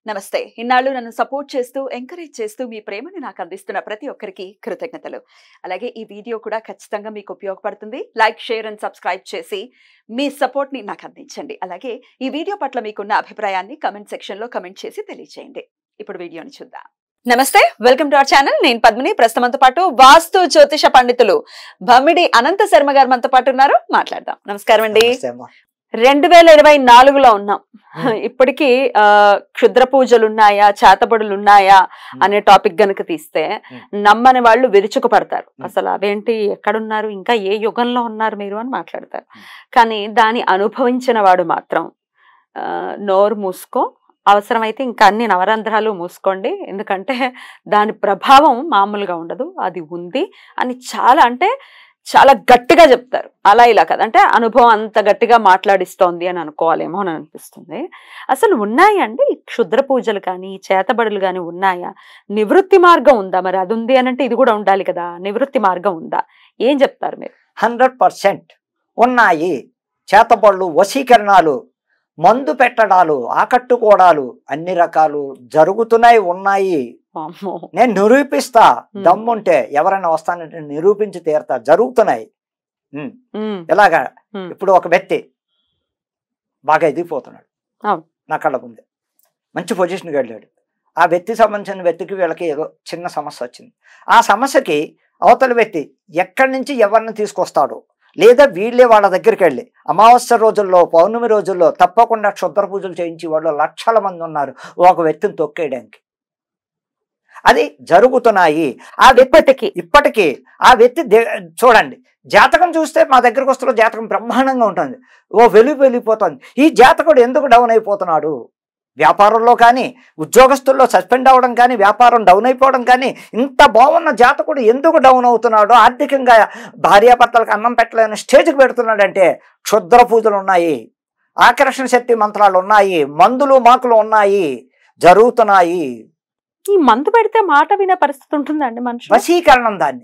నమస్తే. ఇన్నాళ్ళు నన్ను సపోర్ట్ చేస్తూ, ఎంకరేజ్ చేస్తూ మీ ప్రేమని నాకు అందిస్తున్న ప్రతి ఒక్కరికి కృతజ్ఞతలు. అలాగే ఈ వీడియో కూడా ఖచ్చితంగా మీకు ఉపయోగపడుతుంది. లైక్, షేర్ అండ్ సబ్స్క్రైబ్ చేసి మీ సపోర్ట్‌ని నాకు అందించండి. అలాగే ఈ వీడియో పట్ల మీకున్న అభిప్రాయాన్ని కామెంట్ సెక్షన్‌లో కామెంట్ చేసి తెలియజేయండి. ఇప్పుడు వీడియోని చూద్దాం. నమస్తే, వెల్కమ్ టు అవర్ ఛానల్. నేను పద్మిని. ప్రస్తుతం మనతో పాటు వాస్తు జ్యోతిష పండితులు భమిడి అనంత శర్మ గారు మనతో పాటు ఉన్నారు. మాట్లాడదాం. నమస్కారం అండి. 2024లో ఉన్నాం. ఇప్పటికీ క్షుద్ర పూజలు ఉన్నాయా, చేతబడులు ఉన్నాయా అనే టాపిక్ గనుక తీస్తే నమ్మని వాళ్ళు విరుచుకుపడతారు. అసలు అవేంటి, ఎక్కడున్నారు, ఇంకా ఏ యుగంలో ఉన్నారు మీరు అని మాట్లాడతారు. కానీ దాన్ని అనుభవించిన వాడు మాత్రం నోరు మూసుకో, అవసరమైతే ఇంకా అన్ని నవరంధ్రాలు మూసుకోండి, ఎందుకంటే దాని ప్రభావం మామూలుగా ఉండదు, అది ఉంది అని చాలా గట్టిగా చెప్తారు. అలా ఇలా కదా, అంటే అనుభవం అంత గట్టిగా మాట్లాడిస్తోంది అని అనుకోవాలేమో అని అనిపిస్తుంది. అసలు ఉన్నాయండి క్షుద్ర పూజలు కానీ, చేతబడులు కానీ ఉన్నాయా? నివృత్తి మార్గం ఉందా? మరి అది ఉంది అని అంటే ఇది కూడా ఉండాలి కదా, నివృత్తి మార్గం ఉందా? ఏం చెప్తారు మీరు? 100% ఉన్నాయి. చేతబడులు, వశీకరణాలు, మందు పెట్టడాలు, ఆకట్టుకోవడాలు అన్ని రకాలు జరుగుతున్నాయి, ఉన్నాయి. నేను నిరూపిస్తా, దమ్ముంటే ఎవరైనా వస్తానంటే నిరూపించి తీరుతా, జరుగుతున్నాయి. ఎలాగా? ఇప్పుడు ఒక వ్యక్తి బాగా ఎదిగిపోతున్నాడు, నా కళ్ళ ముందే మంచి పొజిషన్కి వెళ్ళాడు. ఆ వ్యక్తికి సంబంధించిన వ్యక్తికి వీళ్ళకి ఏదో చిన్న సమస్య వచ్చింది. ఆ సమస్యకి అవతల వ్యక్తి ఎక్కడి నుంచి ఎవరిని తీసుకొస్తాడు, లేదా వీళ్ళే వాళ్ళ దగ్గరికి వెళ్ళి అమావాస్య రోజుల్లో, పౌర్ణమి రోజుల్లో తప్పకుండా క్షుద్ర పూజలు చేయించి వాళ్ళు లక్షల మంది ఉన్నారు ఒక వ్యక్తిని తొక్కేయడానికి. అది జరుగుతున్నాయి. ఆ ఇప్పటికీ ఆ వ్యక్తి చూడండి, జాతకం చూస్తే మా దగ్గరకు వస్తున్న జాతకం బ్రహ్మాండంగా ఉంటుంది, వెళ్ళిపోతుంది. ఈ జాతకుడు ఎందుకు డౌన్ అయిపోతున్నాడు? వ్యాపారంలో కానీ, ఉద్యోగస్తుల్లో సస్పెండ్ అవ్వడం కానీ, వ్యాపారం డౌన్ అయిపోవడం కానీ, ఇంత బాగున్న జాతకుడు ఎందుకు డౌన్ అవుతున్నాడు? ఆర్థికంగా భార్యాభర్తలకు అన్నం పెట్టలేని స్టేజ్కి పెడుతున్నాడంటే క్షుద్ర పూజలు ఉన్నాయి, ఆకర్షణ శక్తి మంత్రాలు ఉన్నాయి, మందులు మాకులు ఉన్నాయి, జరుగుతున్నాయి. ఈ మందు పెడితే మాట వినే పరిస్థితి ఉంటుందండి మనిషి? వశీకరణం, దాన్ని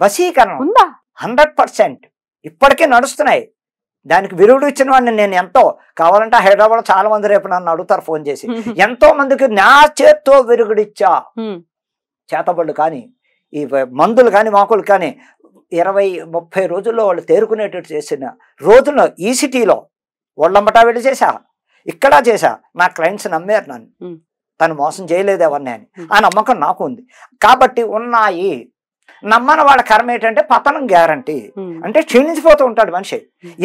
వశీకరణం ఉందా? 100% ఇప్పటికే నడుస్తున్నాయి. దానికి విరుగుడు ఇచ్చిన వాడిని నేను ఎంతో, కావాలంటే హైదరాబాద్ చాలా మంది రేపు నన్ను అడుగుతారు ఫోన్ చేసి, ఎంతో మందికి నా చేత్తో విరుగుడిచ్చా. చేతబళ్ళు కానీ, ఈ మందులు కానీ, మాకులు కానీ 20-30 రోజుల్లో వాళ్ళు తేరుకునేటట్టు చేసిన రోజుల్లో ఈ సిటీలో వాళ్ళంబటా వెళ్ళి చేశా, ఇక్కడ చేశా. నా క్లయింట్స్ నమ్మారు నన్ను, తను మోసం చేయలేదు ఎవరిని అని. ఆ నమ్మకం నాకు ఉంది కాబట్టి ఉన్నాయి. నమ్మని వాళ్ళ కర్మ ఏంటంటే పతనం గ్యారంటీ. అంటే క్షీణించిపోతూ ఉంటాడు మనిషి.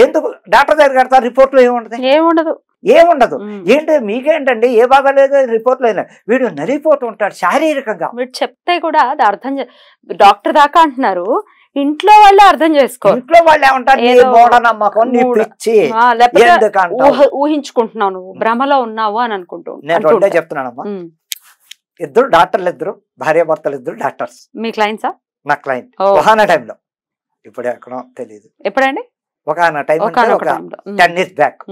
ఎందుకు డాక్టర్ దగ్గర కడతారు, రిపోర్ట్లో ఏముండదు. ఏంటి మీకేంటండి, ఏ బాగా లేదు రిపోర్ట్లో అయినా, వీడు నలిగిపోతూ ఉంటాడు శారీరకంగా. వీడు చెప్తే కూడా అది అర్థం డాక్టర్ దాకా అంటున్నారు, ఇంట్లో వాళ్ళే అర్థం చేసుకో. ఇంట్లో వాళ్ళు ఏమంటారు, మూఢనమ్మకం, ఊహించుకుంటున్నావు, నువ్వు భ్రమలో ఉన్నావు అని అనుకుంటూ. నేను రెండే చెప్తున్నానమ్మా. ఇద్దరు డాక్టర్లు, భార్యాభర్తలు ఇద్దరు డాక్టర్స్. మీ క్లయింట్సా? నా క్లయింట్ ఒకనొక టైంలో, ఇప్పుడు ఎక్కడో తెలియదు ఎప్పుడండి, ఒకనొక టైం 10 years బ్యాక్.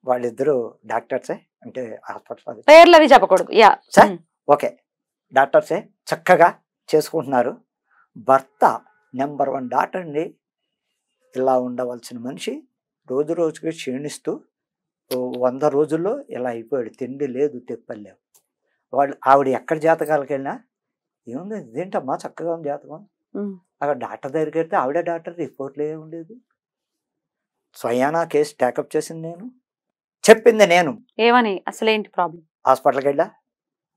వాళ్ళిద్దరు డాక్టర్సే, అంటే హాస్పిటల్ పేర్లు అవి చెప్పకూడదు. ఓకే, డాక్టర్సే, చక్కగా చేసుకుంటున్నారు. భర్త నెంబర్ 1 డాక్టర్ అండి. ఇలా ఉండవలసిన మనిషి రోజు రోజుకి క్షీణిస్తూ 100 రోజుల్లో ఇలా అయిపోయాడు. తిండి లేదు, తెప్పలు లేవు. ఆవిడ ఎక్కడ జాతకాలకు వెళ్ళినా ఏముంది, ఇదేంటమ్మా చక్కగా ఉంది జాతకం. అక్కడ డాక్టర్ దగ్గరికి వెళ్తే ఆవిడే డాక్టర్, రిపోర్ట్లు ఏమి ఉండేది. స్వయానా కేసు టేకప్ చేసింది నేను, చెప్పింది నేను. ఏమని, అసలేంటి ప్రాబ్లం? హాస్పిటల్కి వెళ్ళా,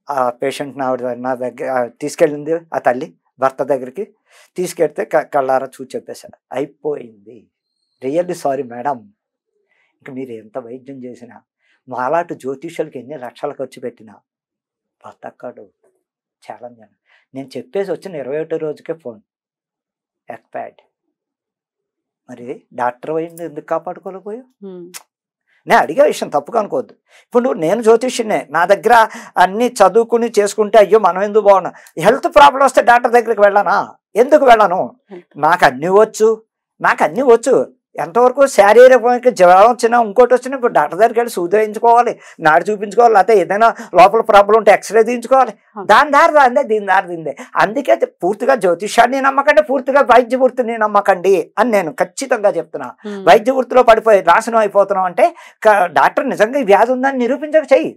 ఆ పేషెంట్ని ఆవిడ నా దగ్గర తీసుకెళ్ళింది. ఆ తల్లి భర్త దగ్గరికి తీసుకెళ్తే కళ్ళారా చూసి చెప్పేశా, అయిపోయింది, రియల్లీ సారీ మేడం, ఇంక మీరు ఎంత వైద్యం చేసినా, మాలాంటి జ్యోతిష్యులకి ఎన్ని లక్షలు ఖర్చు పెట్టినా బతకడు. ఛాలెంజ్ అని నేను చెప్పేసి వచ్చిన 21వ రోజుకే ఫోన్ ఎక్స్పైర్డ్. మరి డాక్టర్ అయింది ఎందుకు కాపాడుకోలేకపోయావు? నేను అడిగే విషయం తప్పుగా అనుకోవద్దు. ఇప్పుడు నేను జ్యోతిష్యునే, నా దగ్గర అన్ని చదువుకుని చేసుకుంటే అయ్యో మనం ఎందుకు బాగున్నా, హెల్త్ ప్రాబ్లం వస్తే డాక్టర్ దగ్గరికి వెళ్ళానా? ఎందుకు వెళ్ళను? నాకు అన్నీ వచ్చు. ఎంతవరకు శారీరక జ్వరం వచ్చినా, ఇంకోటి వచ్చినా ఇప్పుడు డాక్టర్ దగ్గరికి వెళ్ళి సూది వేయించుకోవాలి, నాడు చూపించుకోవాలి, లేకపోతే ఏదైనా లోపల ప్రాబ్లం ఉంటే ఎక్స్రే తీయించుకోవాలి. దాని దారి దాందే, దీని దారి దీందే. అందుకే పూర్తిగా జ్యోతిష్యాన్ని నమ్మకండి, పూర్తిగా వైద్య వృత్తిని నమ్మకండి అని నేను ఖచ్చితంగా చెప్తున్నా. వైద్య వృత్తిలో పడిపోయి నాశనం అయిపోతున్నాం అంటే డాక్టర్ నిజంగా వ్యాధి ఉందని నిరూపించక చెయ్యి.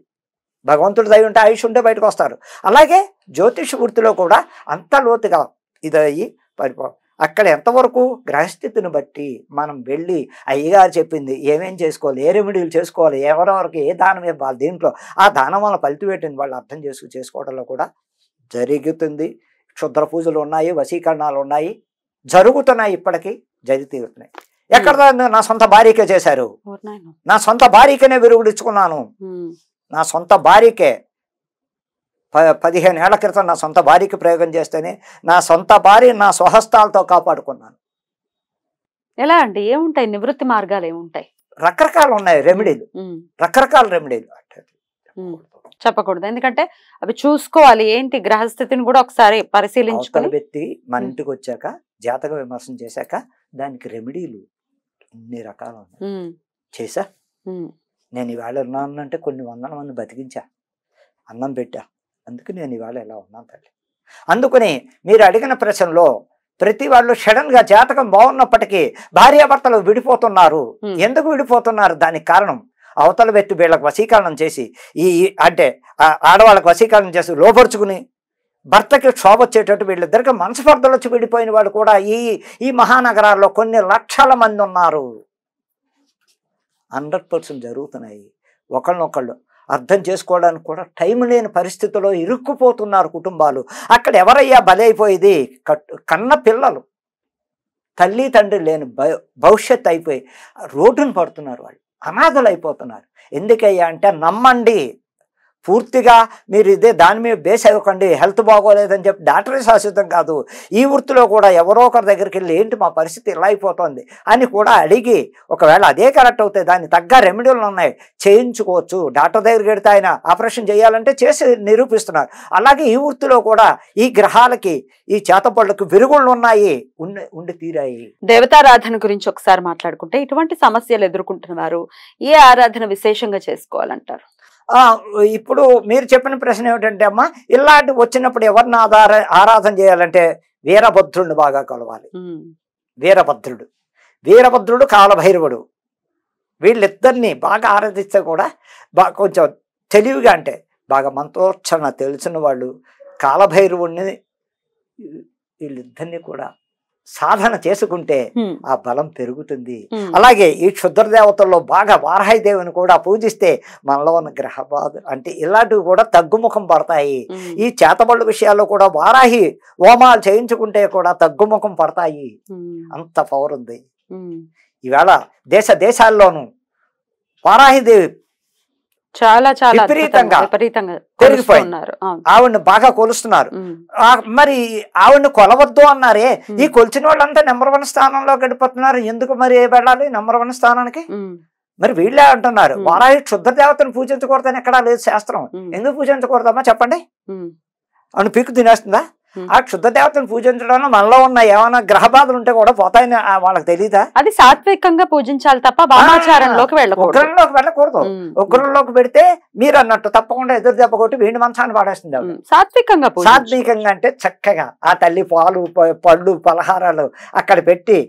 భగవంతుడి దయ ఉంటే ఆయుష్ ఉంటే బయటకు వస్తారు. అలాగే జ్యోతిష వృత్తిలో కూడా అంత లోతుగా ఇదయ్యి పడిపో అక్కడ ఎంతవరకు గ్రహస్థితిని బట్టి మనం వెళ్ళి అయ్యగారు చెప్పింది ఏమేం చేసుకోవాలి, ఏ రెమెడీలు చేసుకోవాలి, ఎవరెవరికి ఏ దానం ఇవ్వాలి, దీంట్లో ఆ దానం వల్ల ఫలితం ఏంటని వాళ్ళు అర్థం చేసుకోవడంలో కూడా జరుగుతుంది. క్షుద్ర పూజలు ఉన్నాయి, వశీకరణాలు ఉన్నాయి, జరుగుతున్నాయి, ఇప్పటికీ జరిగి తీరుతున్నాయి. ఎక్కడ నా సొంత భార్యకే చేశారు, నా సొంత భార్యకనే విరుగుడు ఇచ్చుకున్నాను, నా సొంత భార్యకే 15 ఏళ్ల క్రితం నా సొంత భార్యకి ప్రయోగం చేస్తేనే నా సొంత భార్య నా స్వహస్తాలతో కాపాడుకున్నాను. ఎలా అండి, ఏముంటాయి నివృత్తి మార్గాలు, ఏముంటాయి? రకరకాలు ఉన్నాయి రెమెడీలు, రకరకాల రెమెడీలు చెప్పకూడదు, ఎందుకంటే అవి చూసుకోవాలి. ఏంటి గ్రహస్థితిని కూడా ఒకసారి పరిశీలించుకొని వ్యక్తి మన ఇంటికి వచ్చాక జాతక విమర్శన చేశాక దానికి రెమెడీలు ఇన్ని రకాలు ఉన్నాయి. చేసా నేను ఇవాళ ఉన్నానంటే కొన్ని వందల మంది బతికించా, అన్నం పెట్టా, అందుకు నేను ఇవాళ ఎలా ఉన్నాను తల్లి. అందుకని మీరు అడిగిన ప్రశ్నలో ప్రతి వాళ్ళు సడన్ గా జాతకం బాగున్నప్పటికీ భార్యాభర్తలు విడిపోతున్నారు. ఎందుకు విడిపోతున్నారు? దానికి కారణం అవతల వ్యక్తి వీళ్ళకి వశీకరణం చేసి అంటే ఆడవాళ్ళకి వశీకరణం చేసి లోపరుచుకుని భర్తకి క్షోభ వచ్చేటట్టు వీళ్ళిద్దరికి మనస్పర్ధలు వచ్చి విడిపోయిన వాళ్ళు కూడా ఈ మహానగరాల్లో కొన్ని లక్షల మంది ఉన్నారు. 100% జరుగుతున్నాయి. ఒకళ్ళనొకళ్ళు అర్థం చేసుకోవడానికి కూడా టైం లేని పరిస్థితుల్లో ఇరుక్కుపోతున్నారు కుటుంబాలు. అక్కడ ఎవరయ్యా బలైపోయేది? కన్న పిల్లలు, తల్లి తండ్రి లేని భవిష్యత్తు అయిపోయి రోడ్డును పడుతున్నారు, వాళ్ళు అనాథలు అయిపోతున్నారు. ఎందుకయ్యా అంటే నమ్మండి, పూర్తిగా మీరు ఇదే దాని మీద బేస్ అవ్వకండి. హెల్త్ బాగోలేదని చెప్పి డాక్టరే శాశ్వతం కాదు. ఈ వృత్తిలో కూడా ఎవరో ఒకరి దగ్గరికి వెళ్ళి ఏంటి మా పరిస్థితి ఇలా అయిపోతుంది అని కూడా అడిగి ఒకవేళ అదే కరెక్ట్ అవుతాయి దానికి తగ్గ రెమెడీలు ఉన్నాయి, చేయించుకోవచ్చు. డాక్టర్ దగ్గరికి వెళ్తే ఆయన ఆపరేషన్ చేయాలంటే చేసి నిరూపిస్తున్నారు. అలాగే ఈ వృత్తిలో కూడా ఈ గ్రహాలకి ఈ చేతపళ్ళకి విరుగుళ్ళు ఉన్నాయి, ఉండి తీరాయి. దేవతారాధన గురించి ఒకసారి మాట్లాడుకుంటే ఇటువంటి సమస్యలు ఎదుర్కొంటున్నారు, ఏ ఆరాధన విశేషంగా చేసుకోవాలంటారు? ఇప్పుడు మీరు చెప్పిన ప్రశ్న ఏమిటంటే అమ్మా, ఇలాంటి వచ్చినప్పుడు ఎవరిని ఆరాధన చేయాలంటే వీరభద్రుడిని బాగా కొలవాలి. వీరభద్రుడు కాలభైరవుడు వీళ్ళిద్దరిని బాగా ఆరాధిస్తే కూడా కొంచెం తెలివిగా అంటే బాగా మంత్రోచ్చరణ తెలిసిన వాళ్ళు కాలభైరవుడిని వీళ్ళిద్దరిని కూడా సాధన చేసుకుంటే ఆ బలం పెరుగుతుంది. అలాగే ఈ క్షుద్ర దేవతల్లో బాగా వారాహి దేవుని కూడా పూజిస్తే మనలో ఉన్న గ్రహ బాధ అంటే ఇలాంటివి కూడా తగ్గుముఖం పడతాయి. ఈ చేతబళ్ళు విషయాల్లో కూడా వారాహి హోమాలు చేయించుకుంటే కూడా తగ్గుముఖం పడతాయి. అంత పవర్ ఉంది. ఈవేళ దేశాల్లోనూ వారాహిదేవి చాలా చాలా విపరీతంగా పెరిగిపోయినారు. ఆవిడ్ని బాగా కొలుస్తున్నారు. మరి ఆవిడ్ని కొలవద్దు అన్నారే, ఈ కొలిచిన వాళ్ళంతా నెంబర్ 1 స్థానంలో గడిపోతున్నారు. ఎందుకు మరి వెళ్ళాలి నెంబర్ 1 స్థానానికి? మరి వీళ్ళే అంటున్నారు వారాహి క్షుద్ర దేవతను పూజించకూడదని ఎక్కడా లేదు శాస్త్రం. ఎందుకు పూజించకూడదమ్మా చెప్పండి? అవును, పీకు తినేస్తుందా? ఆ క్షుద్ర దేవతను పూజించడంలో మనలో ఉన్న ఏమైనా గ్రహ బాధలు ఉంటే కూడా పోతాయని వాళ్ళకి తెలియదా? అది సాత్వికంగా పూజించాలి తప్ప వామాచారంలోకి ఉగ్రంలోకి వెళ్ళకూడదు. ఉగ్రంలోకి పెడితే మీరు అన్నట్టు తప్పకుండా ఎదురు దెబ్బ కొట్టి వీడి మంచాన్ని పాడేస్తుంది. సాత్వికంగా అంటే చక్కగా ఆ తల్లి పాలు పళ్ళు పలహారాలు అక్కడ పెట్టి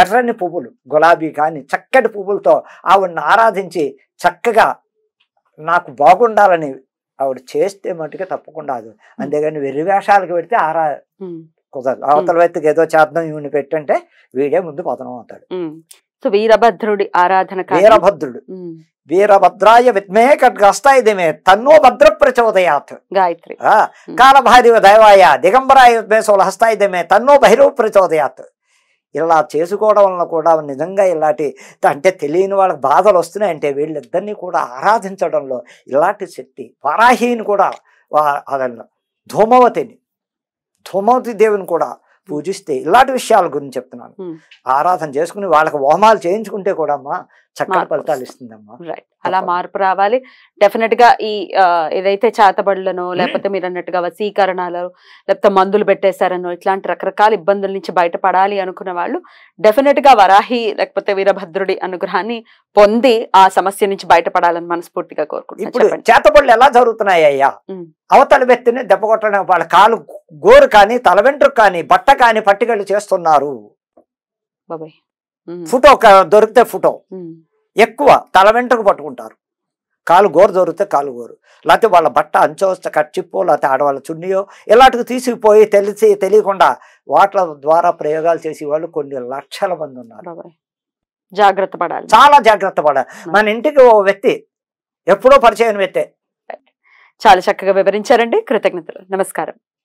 ఎర్రని పువ్వులు గులాబీ కానీ చక్కటి పువ్వులతో ఆవిడని ఆరాధించి చక్కగా నాకు బాగుండాలని ఆవిడ చేస్తే మటుకే తప్పకుండా అది. అంతేగాని వెర్రి వేషాలకు పెడితే కుదరదు. అవతల వ్యక్తికి ఏదో చేద్దాం ఈవిని పెట్టంటే వీడే ముందు పతనం అవుతాడు. వీరభద్రుడి ఆరాధన. వీరభద్రాయ విద్మే ఖడ్గస్తాయిదిమే తన్నో భద్ర ప్రచోదయాత్. గాయత్రి. కాలభైరవ దైవాయ దిగంబరాయ విద్మే సోలహస్తాయిదిమే తన్నో భైరవ ప్రచోదయాత్. ఇలా చేసుకోవడం వలన కూడా నిజంగా ఇలాంటి అంటే తెలియని వాళ్ళకి బాధలు వస్తున్నాయంటే వీళ్ళిద్దరినీ కూడా ఆరాధించడంలో ఇలాంటి శక్తి. వారాహిని కూడా ధూమవతి దేవిని కూడా పూజిస్తే ఇలాంటి విషయాల గురించి చెప్తున్నాను. ఆరాధన చేసుకుని వాళ్ళకి హోమాలు చేయించుకుంటే కూడా అమ్మా చక్కటి ఫలితాలు ఇస్తుందమ్మా. అలా మార్పు రావాలి. డెఫినెట్ గా ఈ ఏదైతే చేతబడులను లేకపోతే మీరు అన్నట్టుగా వశీకరణాలు లేకపోతే మందులు పెట్టేశారనో ఇట్లాంటి రకరకాల ఇబ్బందుల నుంచి బయటపడాలి అనుకున్న వాళ్ళు డెఫినెట్ గా వరాహి లేకపోతే వీరభద్రుడి అనుగ్రహాన్ని పొంది ఆ సమస్య నుంచి బయటపడాలని మనస్ఫూర్తిగా కోరుకుంటున్నాను. ఇప్పుడు చేతబడులు ఎలా జరుగుతున్నాయి అయ్యా? అవతల వ్యక్తిని దెబ్బ కొట్టడం, వాళ్ళ కాలు గోరు కానీ తల వెంట్రుకు కానీ బట్ట కానీ పట్టుకెళ్ళి చేస్తున్నారు. ఫోటో దొరికితే ఫోటో ఎక్కువ తల వెంట్రుకు పట్టుకుంటారు, కాలు గోరు దొరికితే కాలు గోరు, లేకపోతే వాళ్ళ బట్ట అంచవస్త కట్చిప్పో, లేకపోతే ఆడవాళ్ళ చున్నీయో ఇలాంటివి తీసుకుపోయి తెలియకుండా వాటి ద్వారా ప్రయోగాలు చేసే వాళ్ళు కొన్ని లక్షల మంది ఉన్నారు. జాగ్రత్త పడాలి, చాలా జాగ్రత్త పడాలి. మన ఇంటికి ఓ వ్యక్తి ఎప్పుడో పరిచయం వ్యక్తే. చాలా చక్కగా వివరించారండి, కృతజ్ఞతలు, నమస్కారం.